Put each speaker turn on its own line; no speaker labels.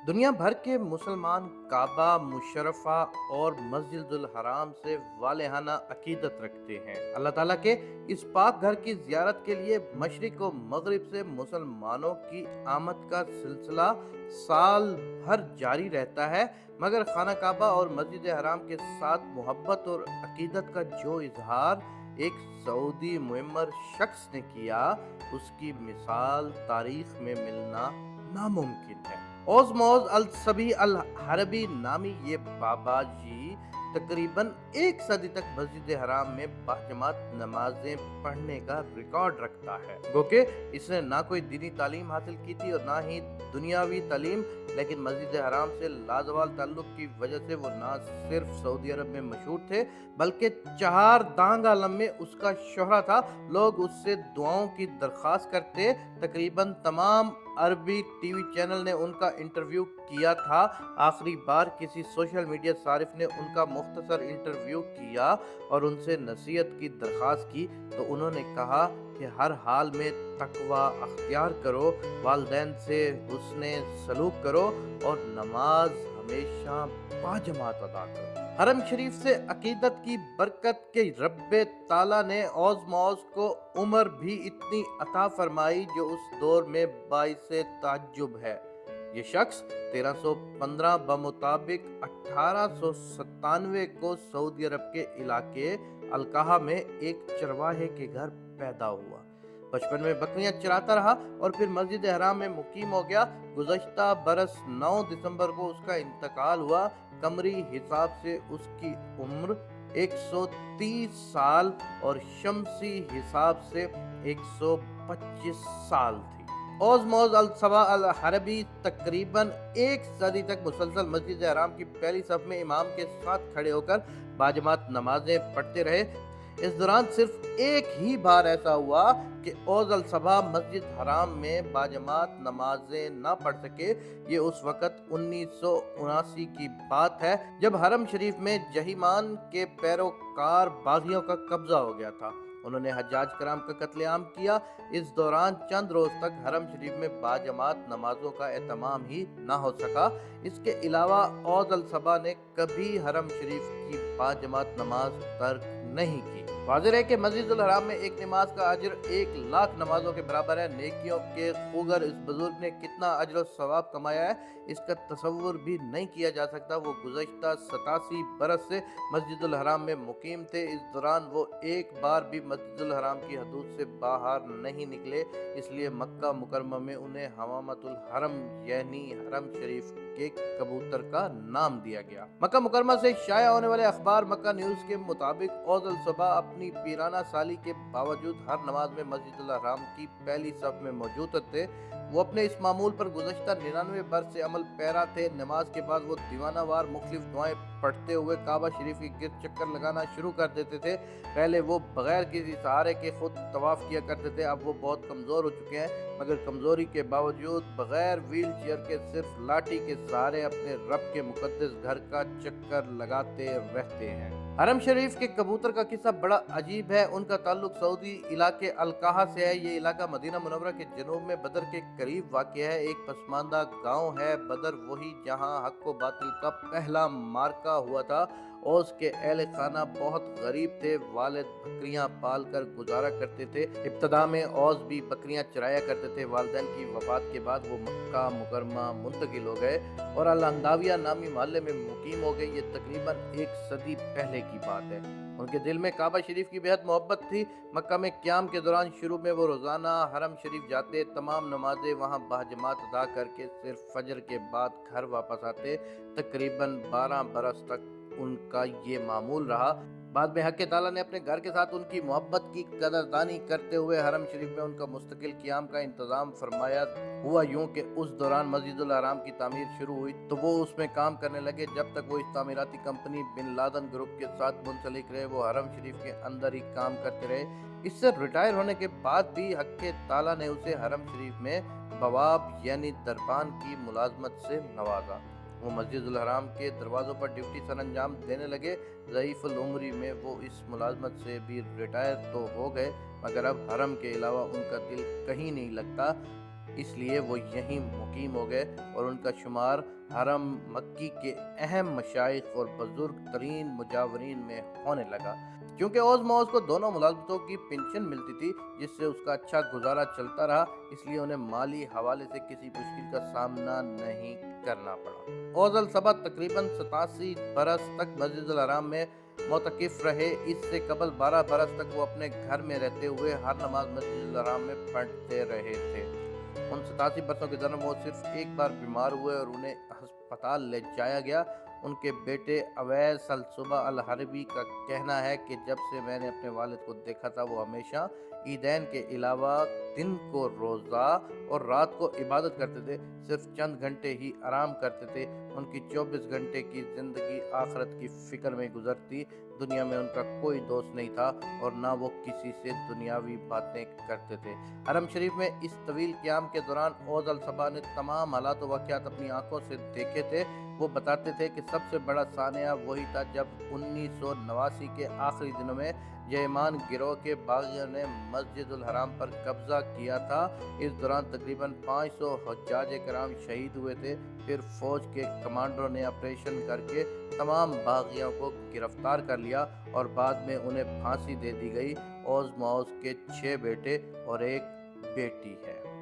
دنیا بھر کے مسلمان کعبہ مشرفہ اور مسجد الحرام سے والہانہ عقیدت رکھتے ہیں۔ اللہ تعالیٰ کے اس پاک گھر کی زیارت کے لیے مشرق و مغرب سے مسلمانوں کی آمد کا سلسلہ سال بھر جاری رہتا ہے، مگر خانہ کعبہ اور مسجد حرام کے ساتھ محبت اور عقیدت کا جو اظہار ایک سعودی معمر شخص نے کیا، اس کی مثال تاریخ میں ملنا ناممکن ہے۔ اوزموز الصبی الحربی نامی یہ بابا جی تقریباً ایک صدی تک مسجد حرام میں باجماعت نمازیں پڑھنے کا ریکارڈ رکھتا ہے۔ گو کہ اس نے نہ کوئی دینی تعلیم حاصل کی تھی اور نہ ہی دنیاوی تعلیم، لیکن مسجد حرام سے لازوال تعلق کی وجہ سے وہ نہ صرف سعودی عرب میں مشہور تھے بلکہ چہار دانگ عالم میں اس کا شہرہ تھا۔ لوگ اس سے دعاؤں کی درخواست کرتے۔ تقریباً تمام عربی ٹی وی چینل نے ان کا انٹرویو کیا تھا۔ آخری بار کسی سوشل میڈیا صارف نے ان کا مختصر انٹرویو کیا اور ان سے نصیحت کی درخواست کی تو انہوں نے کہا کہ ہر حال میں تقوی اختیار کرو، والدین سے حسن سلوک کرو اور نماز ہمیشہ باجماعت ادا کرو۔ حرم شریف سے عقیدت کی برکت کے رب تعالیٰ نے اوزموز کو عمر بھی اتنی عطا فرمائی جو اس دور میں باعث تعجب ہے۔ یہ شخص 1315 بمطابق 1897 کو سعودی عرب کے علاقے القحہ میں ایک چرواہے کے گھر پیدا ہوا۔ بچپن میں بکریاں چراتا رہا اور پھر مسجد حرام میں مقیم ہو گیا۔ گزشتہ برس 9 دسمبر کو اس کا انتقال ہوا۔ قمری حساب سے اس کی عمر 130 سال اور شمسی حساب سے 125 سال تھی۔ اوزموز الصبا الحربی تقریباً ایک صدی تک مسلسل مسجد حرام کی پہلی صف میں امام کے ساتھ کھڑے ہو کر باجماعت نمازیں پڑھتے رہے۔ اس دوران صرف ایک ہی بار ایسا ہوا کہ اوز الصبا مسجد حرام میں باجماعت نمازیں نہ پڑھ سکے۔ یہ اس وقت 1979 کی بات ہے جب حرم شریف میں جہیمان کے پیروکار باغیوں کا قبضہ ہو گیا تھا۔ انہوں نے حجاج کرام کا قتل عام کیا۔ اس دوران چند روز تک حرم شریف میں باجماعت نمازوں کا اہتمام ہی نہ ہو سکا۔ اس کے علاوہ اوز الصبا نے کبھی حرم شریف کی باجماعت نماز ترک نہیں کی۔ واضح ہے کہ مسجد الحرام میں ایک نماز کا اجر 1,00,000 نمازوں کے برابر ہے۔ نیکیوں کے خوگر اس بزرگ نے کتنا اجر و ثواب کمایا ہے اس کا تصور بھی نہیں کیا جا سکتا۔ وہ گزشتہ 87 برس سے مسجد الحرام میں مقیم تھے۔ اس دوران وہ ایک بار بھی مسجد الحرام کی حدود سے باہر نہیں نکلے، اس لیے مکہ مکرمہ میں انہیں حمامۃ الحرم یعنی حرم شریف کے کبوتر کا نام دیا گیا۔ مکہ مکرمہ سے شائع ہونے والے اخبار مکہ نیوز کے مطابق اوز الصبا اپنی پیرانہ سالی کے باوجود ہر نماز میں مسجد الحرام کی پہلی صف میں موجود تھے۔ وہ اپنے اس معمول پر گزشتہ 99 برس سے عمل پیرا تھے۔ نماز کے بعد وہ دیوانہ وار مختلف دعائیں پڑھتے ہوئے کعبہ شریف کے گرد چکر لگانا شروع کر دیتے تھے۔ پہلے وہ بغیر کسی سہارے کے خود طواف کیا کرتے تھے، اب وہ بہت کمزور ہو چکے ہیں، مگر کمزوری کے باوجود بغیر ویل چیئر کے صرف لاٹھی کے سہارے اپنے رب کے مقدس گھر کا چکر لگاتے رہتے ہیں۔ حرم شریف کے کبوتر کا قصہ بڑا عجیب ہے۔ ان کا تعلق سعودی علاقے القحہ سے ہے۔ یہ علاقہ مدینہ منورہ کے جنوب میں بدر کے قریب واقع ہے۔ ایک پسماندہ گاؤں ہے بدر، وہی جہاں حق و باطل کا پہلا معرکہ ہوا تھا۔ اوز کے اہل خانہ بہت غریب تھے۔ والد بکریاں پال کر گزارا کرتے تھے۔ ابتدا میں اوز بھی بکریاں چرایا کرتے تھے۔ والدین کی وفات کے بعد وہ مکہ مکرمہ منتقل ہو گئے اور الہنداویہ نامی محلے میں مقیم ہو گئے۔ یہ تقریباً ایک صدی پہلے کی بات ہے۔ ان کے دل میں کعبہ شریف کی بہت محبت تھی۔ مکہ میں قیام کے دوران شروع میں وہ روزانہ حرم شریف جاتے، تمام نمازیں وہاں باجماعت ادا کر کے صرف فجر کے بعد گھر واپس آتے۔ تقریباً 12 برس تک ان کا یہ معمول رہا۔ بعد میں حق تعالیٰ نے اپنے گھر کے ساتھ ان کی محبت کی قدردانی کرتے ہوئے حرم شریف میں ان کا مستقل قیام کا انتظام فرمایا۔ ہوا یوں کہ اس دوران مسجد الحرام کی تعمیر شروع ہوئی تو وہ اس میں کام کرنے لگے۔ جب تک وہ اس تعمیراتی کمپنی بن لادن گروپ کے ساتھ منسلک رہے، وہ حرم شریف کے اندر ہی کام کرتے رہے۔ اس سے ریٹائر ہونے کے بعد بھی حق تعالیٰ نے اسے حرم شریف میں بواب یعنی دربان کی ملازمت سے نوازا۔ وہ مسجد الحرام کے دروازوں پر ڈیوٹی سر انجام دینے لگے۔ ضعیف العمری میں وہ اس ملازمت سے بھی ریٹائر تو ہو گئے، مگر اب حرم کے علاوہ ان کا دل کہیں نہیں لگتا۔ اس لیے وہ یہیں مقیم ہو گئے اور ان کا شمار حرم مکی کے اہم مشائخ اور بزرگ ترین مجاورین میں ہونے لگا۔ کیونکہ اوز موز کو دونوں ملازمتوں کی پنشن ملتی تھی جس سے اس کا اچھا گزارا چلتا رہا، اس لیے انہیں مالی حوالے سے کسی مشکل کا سامنا نہیں کرنا پڑا۔ اوز الصبا تقریباً 87 برس تک مسجد الحرام میں معتکف رہے۔ اس سے قبل 12 برس تک وہ اپنے گھر میں رہتے ہوئے ہر نماز مسجد الحرام میں پڑھتے رہے تھے۔ ان 87 برسوں کے دوران وہ صرف ایک بار بیمار ہوئے اور انہیں ہسپتال لے جایا گیا۔ ان کے بیٹے اویس الصبا الحربی کا کہنا ہے کہ جب سے میں نے اپنے والد کو دیکھا تھا وہ ہمیشہ عیدین کے علاوہ دن کو روزہ اور رات کو عبادت کرتے تھے، صرف چند گھنٹے ہی آرام کرتے تھے۔ ان کی 24 گھنٹے کی زندگی آخرت کی فکر میں گزرتی۔ دنیا میں ان کا کوئی دوست نہیں تھا اور نہ وہ کسی سے دنیاوی باتیں کرتے تھے۔ حرم شریف میں اس طویل قیام کے دوران اوز الصبا نے تمام حالات و واقعات اپنی آنکھوں سے دیکھے تھے۔ وہ بتاتے تھے کہ سب سے بڑا سانحہ وہی تھا جب 1989 کے آخری دنوں میں یمان گروہ کے باغیوں نے مسجد الحرام پر قبضہ کیا تھا۔ اس دوران تقریباً 500 حجاج کرام شہید ہوئے تھے۔ پھر فوج کے کمانڈروں نے آپریشن کر کے تمام باغیوں کو گرفتار کر لیا اور بعد میں انہیں پھانسی دے دی گئی۔ اوز موز کے 6 بیٹے اور 1 بیٹی ہے۔